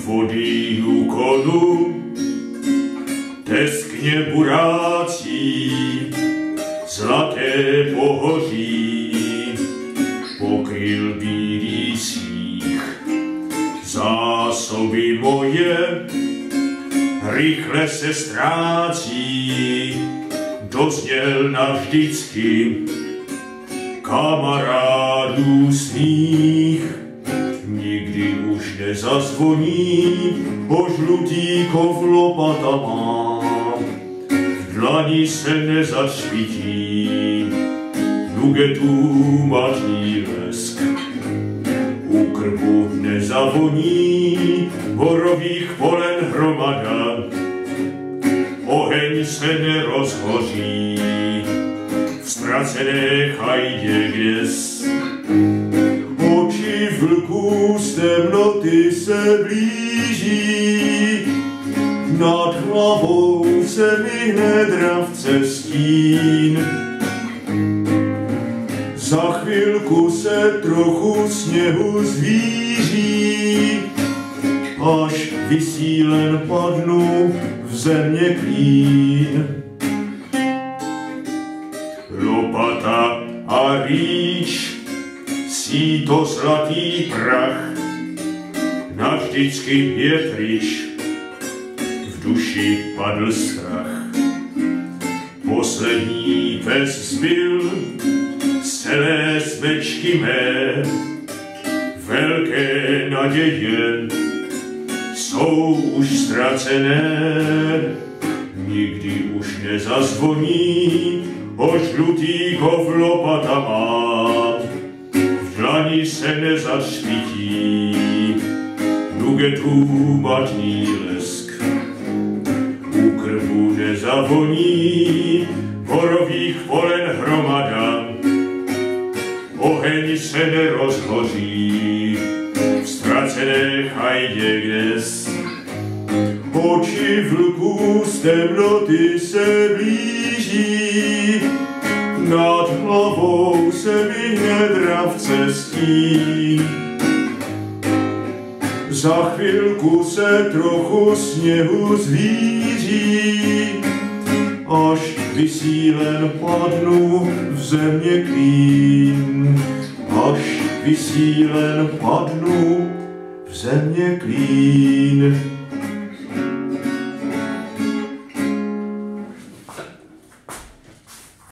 vody úkonu teskně burácí, zlaté pohoří pokryl bílý sníh. Zásoby moje rychle se ztrácí, dozněl navždycky kamarádů smích. Nikdy už nezazvoní požlutíkov lopatama, v dlani se nezašpití nugetů matný lesk. U krbu nezavoní borových polen hromada, oheň se nerozhoří v ztracené chajdě kdes. Oči vlků z temnoty se blíží, nad hlavou se myhne dravce stín. Za chvilku se trochu sněhu zvíří, až vysílen padnu v země klín. Lopata a rýč, síto zlatý prach, navždycky je pryč, v duši padl strach. Poslední pes zbyl z celé smečky mé, velké naděje jsou už ztracené. Nikdy už nezazvoní o žlutíkov lopatama, v dlani se nezašpití nugetů matný lesk. U krbu nezavoní borových polen hromada, oheň se nerozhoří v ztracené chajdě kdes. Oči vlků z temnoty se blíží, nad hlavou se myhne dravce stín. Za chvilku se trochu sněhu zvíří, až vysílen padnu v země klín. Až vysílen padnu v země klín.